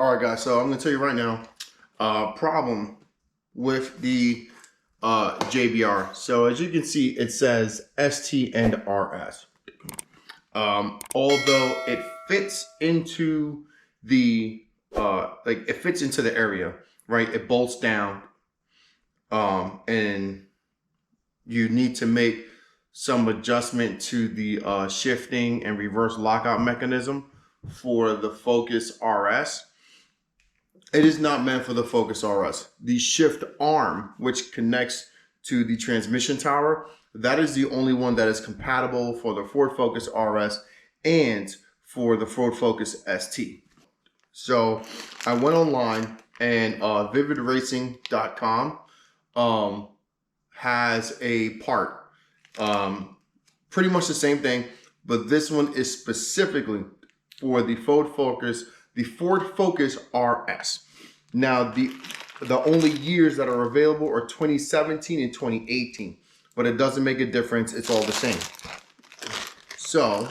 All right, guys, so I'm gonna tell you right now, problem with the JBR. So as you can see, it says ST and RS. Although it fits into the it fits into the area, right? It bolts down, and you need to make some adjustment to the shifting and reverse lockout mechanism for the Focus RS. It is not meant for the Focus RS. The shift arm, which connects to the transmission tower, that is the only one that is compatible for the Ford Focus RS and for the Ford Focus ST. So I went online, and vividracing.com has a part, pretty much the same thing, but this one is specifically for the Ford Focus RS. Now the only years that are available are 2017 and 2018, but it doesn't make a difference. It's all the same. So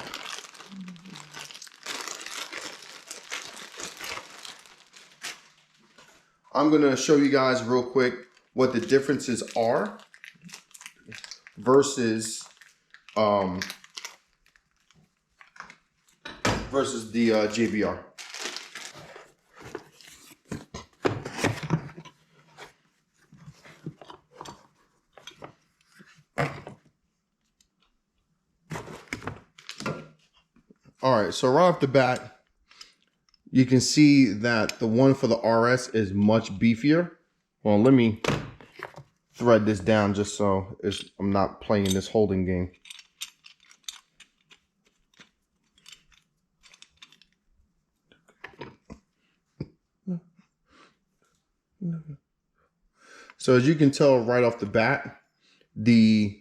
I'm gonna show you guys real quick what the differences are versus the JBR. All right, so right off the bat, you can see that the one for the RS is much beefier. Well, let me thread this down just so I'm not playing this holding game. So as you can tell right off the bat, the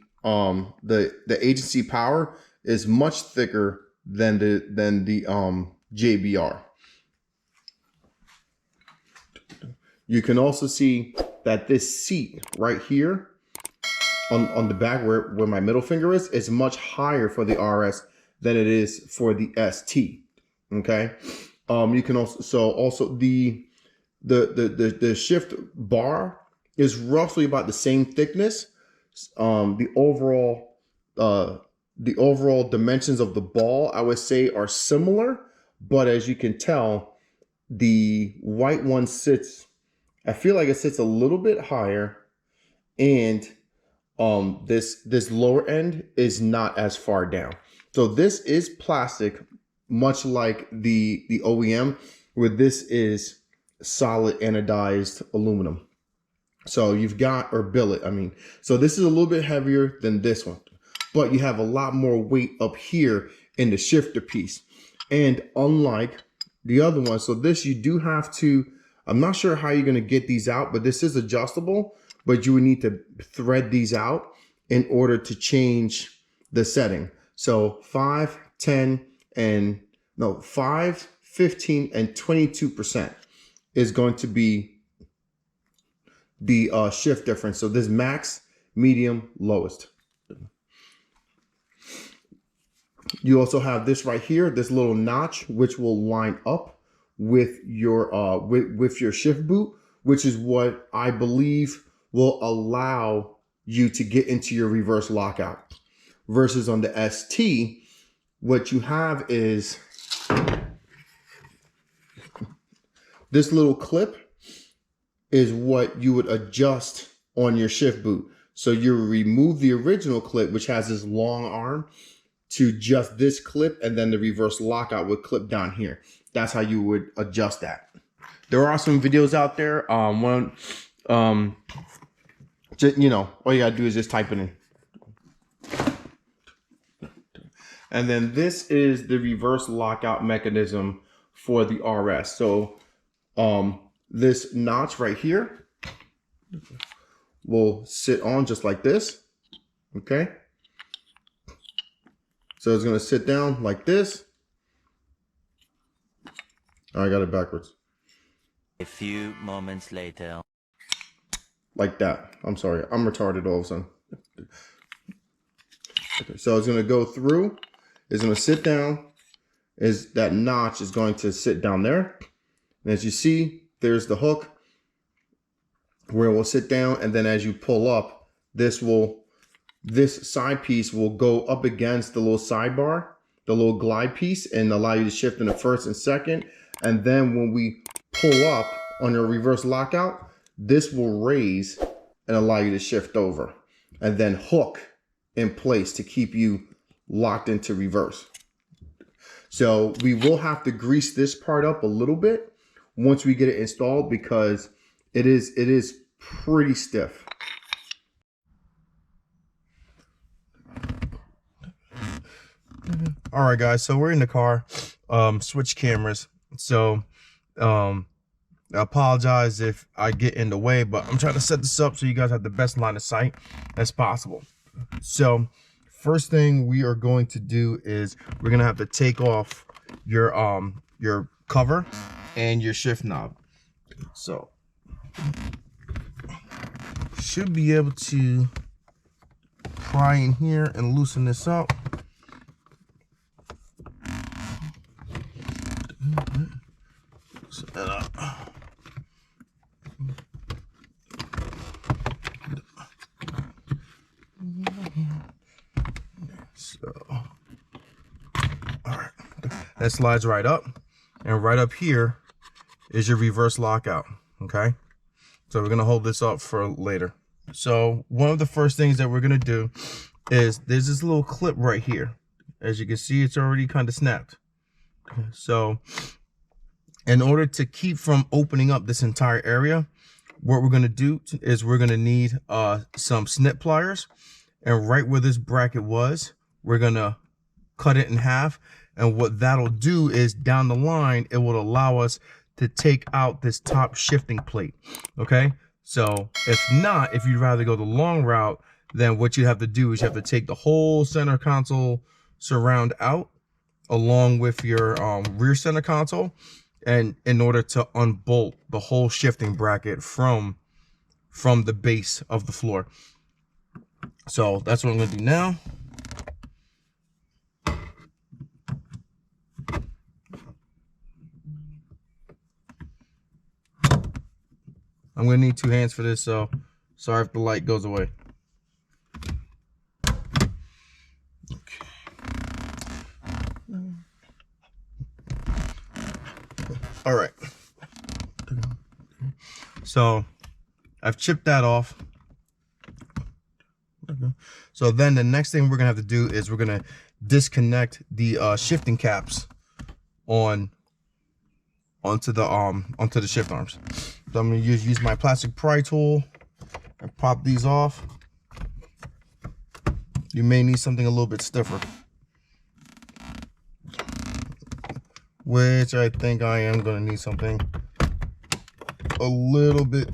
agency power is much thicker than the JBR. You can also see that this seat right here on the back where my middle finger is much higher for the RS than it is for the ST. Okay. You can also the shift bar is roughly about the same thickness. The overall dimensions of the ball, I would say, are similar, but as you can tell, the white one sits, I feel like it sits a little bit higher, and this lower end is not as far down. So this is plastic, much like the OEM, where this is solid anodized aluminum. So you've got, or billet, I mean. So this is a little bit heavier than this one, but you have a lot more weight up here in the shifter piece. And unlike the other one, so this you do have to, I'm not sure how you're gonna get these out, but this is adjustable, but you would need to thread these out in order to change the setting. So 5, 10, and no, 5, 15, and 22% is going to be the shift difference. So this max, medium, lowest. You also have this right here, this little notch, which will line up with your with your shift boot, which is what I believe will allow you to get into your reverse lockout. Versus on the ST, what you have is this little clip is what you would adjust on your shift boot. So you remove the original clip, which has this long arm, to just this clip, and then the reverse lockout would clip down here. That's how you would adjust that. There are some videos out there. Just, you know, all you gotta do is just type it in. And then this is the reverse lockout mechanism for the RS. So this notch right here will sit on just like this. Okay. So it's going to sit down like this. I got it backwards. A few moments later. Like that. I'm sorry. I'm retarded all of a sudden. Okay, so it's going to go through. It's going to sit down. That notch is going to sit down there. And as you see, there's the hook where it will sit down, and then as you pull up, this side piece will go up against the little sidebar, the little glide piece, and allow you to shift in the first and second. And then when we pull up on your reverse lockout, this will raise and allow you to shift over, and then hook in place to keep you locked into reverse. So we will have to grease this part up a little bit once we get it installed, because it is pretty stiff. All right, guys, so we're in the car, switch cameras. So I apologize if I get in the way, but I'm trying to set this up so you guys have the best line of sight as possible. So first thing we are going to do is we're gonna have to take off your cover and your shift knob. So should be able to pry in here and loosen this up. Loosen that up. So, all right, that slides right up, and right up here is your reverse lockout. Okay, so we're gonna hold this up for later. So one of the first things that we're gonna do is there's this little clip right here. As you can see, it's already kind of snapped. So in order to keep from opening up this entire area, what we're gonna do is we're gonna need some snip pliers, and right where this bracket was, we're gonna cut it in half. And what that'll do is down the line, it will allow us to take out this top shifting plate. Okay, so if you'd rather go the long route, then what you have to do is you have to take the whole center console surround out along with your rear center console, and in order to unbolt the whole shifting bracket from the base of the floor. So that's what I'm gonna do now. I'm gonna need 2 hands for this, so sorry if the light goes away. Okay. All right. So I've chipped that off. So then the next thing we're gonna have to do is we're gonna disconnect the shifting caps onto the shift arms. So I'm gonna use my plastic pry tool and pop these off. You may need something a little bit stiffer, which I think I am gonna need something a little bit.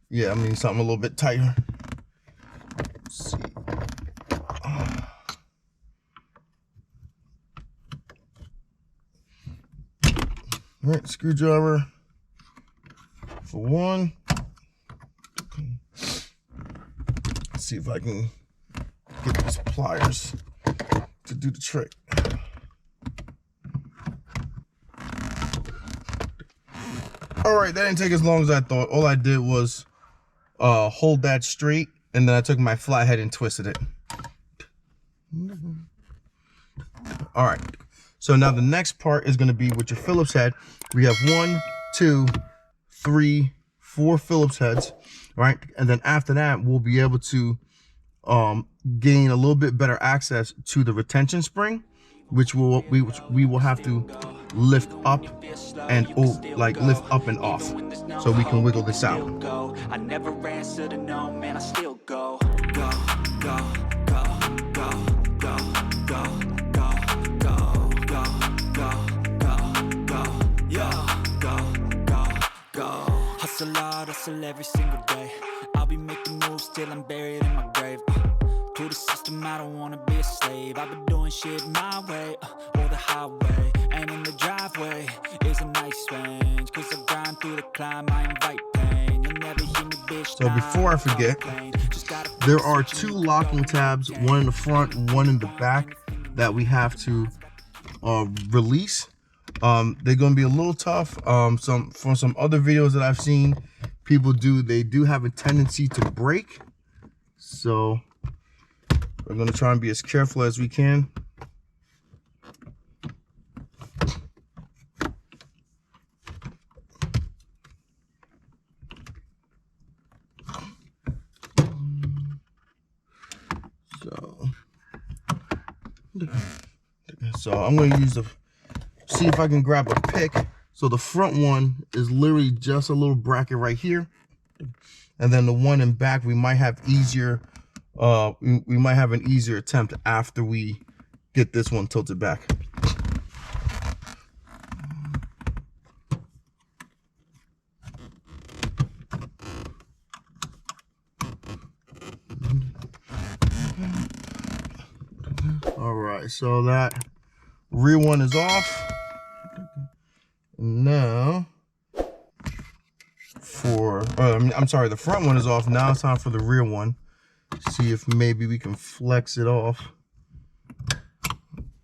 Yeah, I'm gonna need something a little bit tighter. Let's see. All right, screwdriver for one. Let's see if I can get these pliers to do the trick. All right, that didn't take as long as I thought. All I did was hold that straight, and then I took my flathead and twisted it. All right, so now the next part is going to be with your Phillips head. We have 1, 2, 3, 4 Phillips heads, right? And then after that, we'll be able to gain a little bit better access to the retention spring, which we will have to lift up and lift up and off, so we can wiggle this out. I never answer to no, man, I still go. Hustle hard, hustle every single day. I'll be making moves till I'm buried in my grave. To the system, I don't wanna be a slave. I've been doing shit my way, or the highway. And in the driveway is a nice range, 'cause I grind through the climb, I invite pain. You'll never hear me, bitch. So before I forget, there are 2 locking tabs, one in the front, one in the back, that we have to release. They're gonna be a little tough. From some other videos that I've seen, they do have a tendency to break. So we're gonna try and be as careful as we can. So I'm going to see if I can grab a pick. So the front one is literally just a little bracket right here, and then the one in back we might have easier. We might have an easier attempt after we get this one tilted back. All right, so that rear one is off. Now, I'm sorry, the front one is off. Now it's time for the rear one. See if maybe we can flex it off.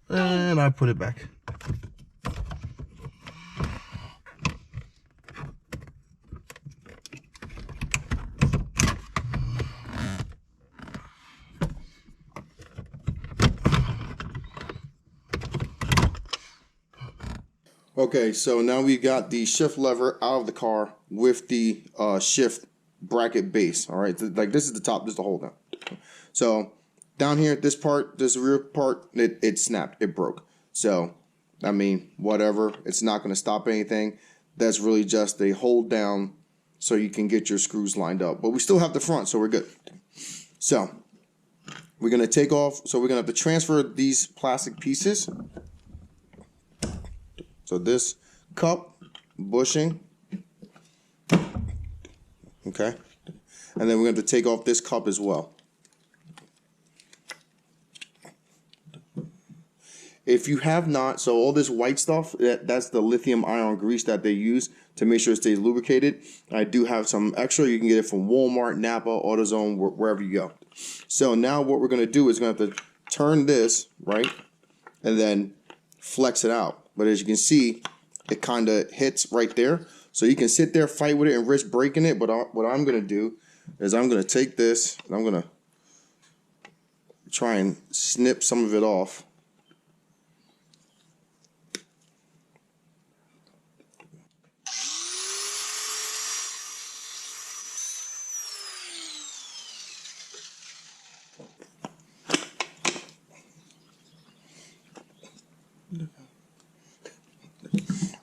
And I put it back. Okay, so now we got the shift lever out of the car with the shift bracket base. All right, like this is the top, this is the hold down. So down here, this part, this rear part, it snapped, it broke. So, I mean, whatever, it's not going to stop anything. That's really just a hold down so you can get your screws lined up. But we still have the front, so we're good. So we're going to take off, so we're going to have to transfer these plastic pieces. So this cup, bushing, okay, and then we're going to take off this cup as well. If you have not, so all this white stuff, that's the lithium ion grease that they use to make sure it stays lubricated. I do have some extra. You can get it from Walmart, Napa, AutoZone, wherever you go. So now what we're going to do is going to have to turn this, right, and then flex it out. But as you can see, it kind of hits right there. So you can sit there, fight with it, and risk breaking it. But what I'm going to do is I'm going to take this, and I'm going to try and snip some of it off.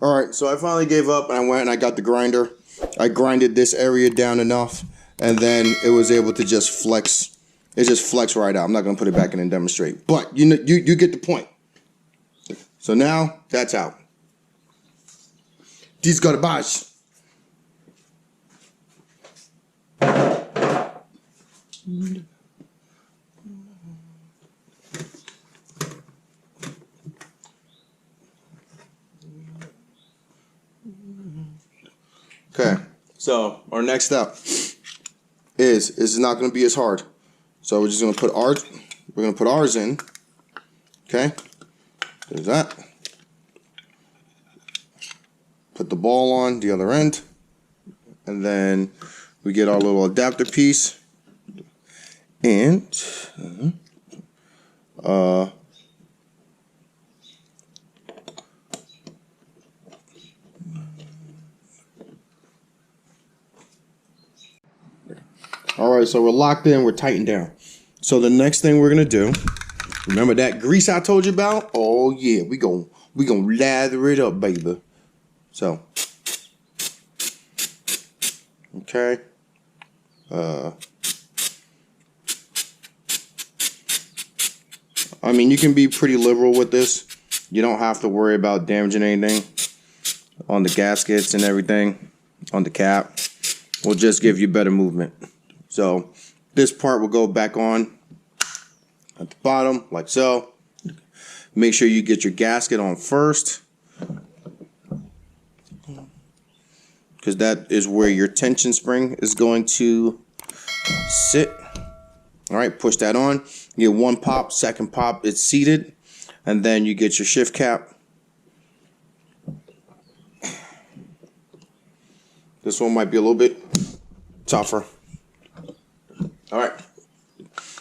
All right, so I finally gave up and I went and I got the grinder. I grinded this area down enough, and then it was able to just flex. It just flexed right out. I'm not gonna put it back in and demonstrate, but you get the point. So now that's out. Desgarbage. Okay, so our next step is it's not going to be as hard. So we're just going to put ours in. Okay, there's that. Put the ball on the other end, and then we get our little adapter piece, and all right, so we're locked in, we're tightened down. So the next thing we're gonna do, remember that grease I told you about? Oh yeah, we gonna lather it up, baby. So, okay. I mean, you can be pretty liberal with this. You don't have to worry about damaging anything on the gaskets and everything, on the cap. We'll just give you better movement. So this part will go back on at the bottom like so. Make sure you get your gasket on first, because that is where your tension spring is going to sit. All right, push that on. You get one pop, second pop, it's seated, and then you get your shift cap. This one might be a little bit tougher. All right.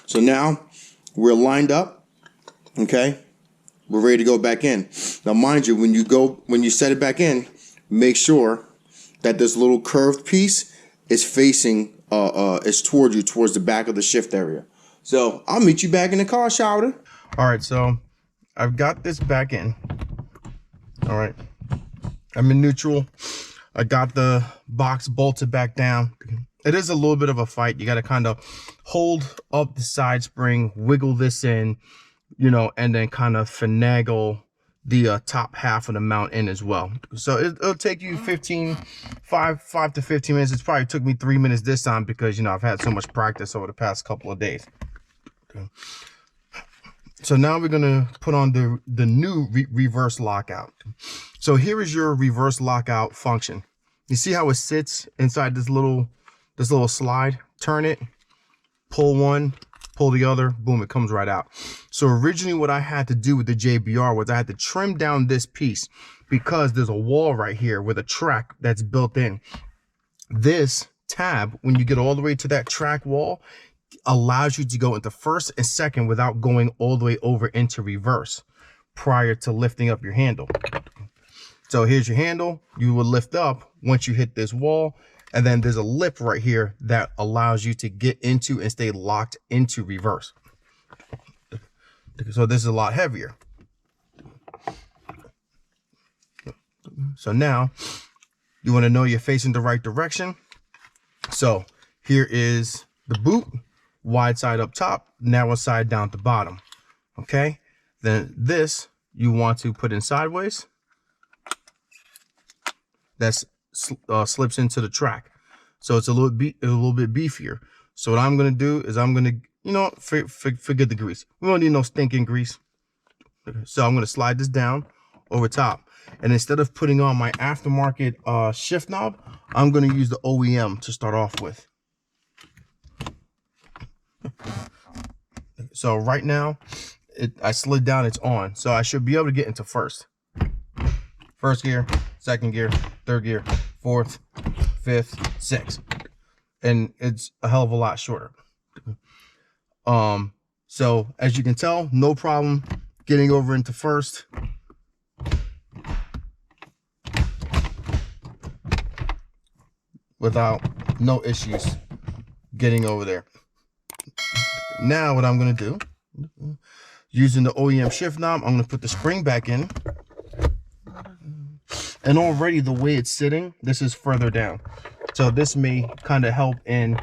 So now we're lined up. Okay. We're ready to go back in. Now, mind you, when you set it back in, make sure that this little curved piece is facing, is towards you, towards the back of the shift area. So I'll meet you back in the car, Shouter. All right, so I've got this back in. All right, I'm in neutral. I got the box bolted back down. It is a little bit of a fight. You got to kind of hold up the side spring, wiggle this in, you know, and then kind of finagle the top half of the mount in as well. So it'll take you 5 to 15 minutes. It's probably took me 3 minutes this time because, you know, I've had so much practice over the past couple of days. Okay. So now we're going to put on the new reverse lockout. So here is your reverse lockout function. You see how it sits inside this little slide? Turn it, pull one, pull the other, boom, it comes right out. So originally what I had to do with the JBR was I had to trim down this piece because there's a wall right here with a track that's built in. This tab, when you get all the way to that track wall, allows you to go into first and second without going all the way over into reverse prior to lifting up your handle. So here's your handle. You will lift up once you hit this wall, and then there's a lip right here that allows you to get into and stay locked into reverse. So this is a lot heavier. So now you want to know you're facing the right direction. So here is the boot, wide side up top, narrow side down at the bottom. Okay, then this you want to put in sideways. That slips into the track, so it's a little bit beefier. So what I'm gonna do is I'm gonna, you know, forget the grease. We don't need no stinking grease. So I'm gonna slide this down over top, and instead of putting on my aftermarket shift knob, I'm gonna use the OEM to start off with. So right now, I slid down, it's on. So I should be able to get into first gear, second gear, third gear, fourth, fifth, sixth. And it's a hell of a lot shorter. So as you can tell, no problem getting over into first. Without no issues getting over there. Now what I'm gonna do, using the OEM shift knob, I'm gonna put the spring back in. And already the way it's sitting, this is further down. So this may kind of help in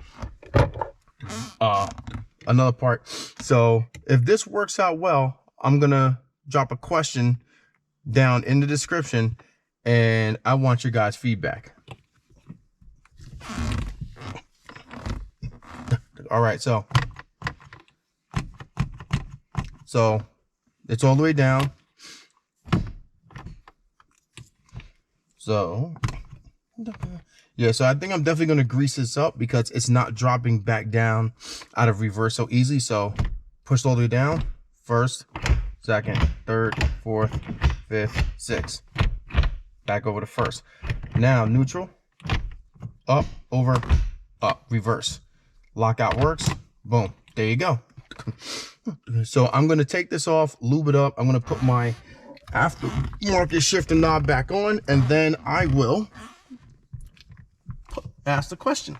another part. So if this works out well, I'm gonna drop a question down in the description and I want your guys' feedback. All right, so it's all the way down. So yeah, so I think I'm definitely going to grease this up because it's not dropping back down out of reverse so easily. So push all the way down, first, second, third, fourth, fifth, sixth, back over to first. Now neutral, up, over, up, reverse. Lockout works, boom, there you go. So I'm going to take this off, lube it up. I'm going to put my aftermarket shifter knob back on, and then I will ask the question.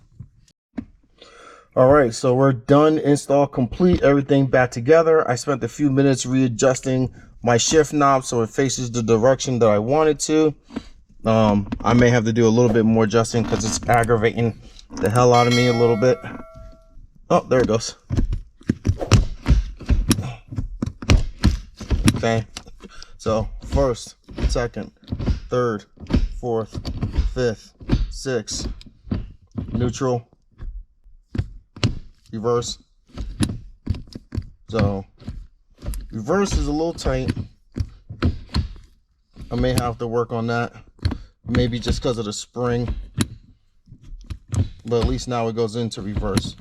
All right, so we're done, install complete, everything back together. I spent a few minutes readjusting my shift knob so it faces the direction that I want it to. I may have to do a little bit more adjusting because it's aggravating the hell out of me a little bit. Oh, there it goes. Okay, so first, second, third, fourth, fifth, sixth, neutral, reverse. So reverse is a little tight. I may have to work on that, maybe just because of the spring, but at least now it goes into reverse.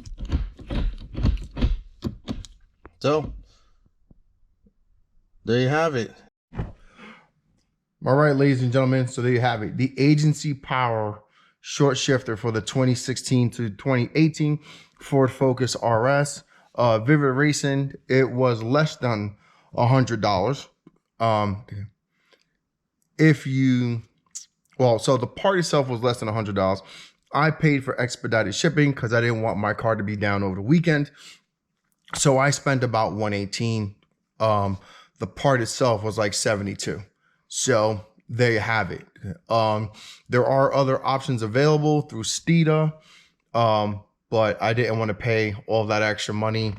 So there you have it. All right, ladies and gentlemen, so there you have it. The Agency Power short shifter for the 2016 to 2018 Ford Focus RS. Vivid Racing, it was less than $100. So the part itself was less than $100. I paid for expedited shipping because I didn't want my car to be down over the weekend. So I spent about $118. The part itself was like $72. So there you have it. There are other options available through Steeda, but I didn't want to pay all that extra money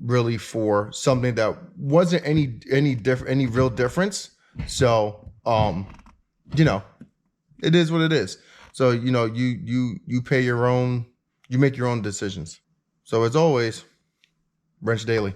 really for something that wasn't any real difference. So it is what it is. So you pay your own, you make your own decisions. So as always, Wrench Daily.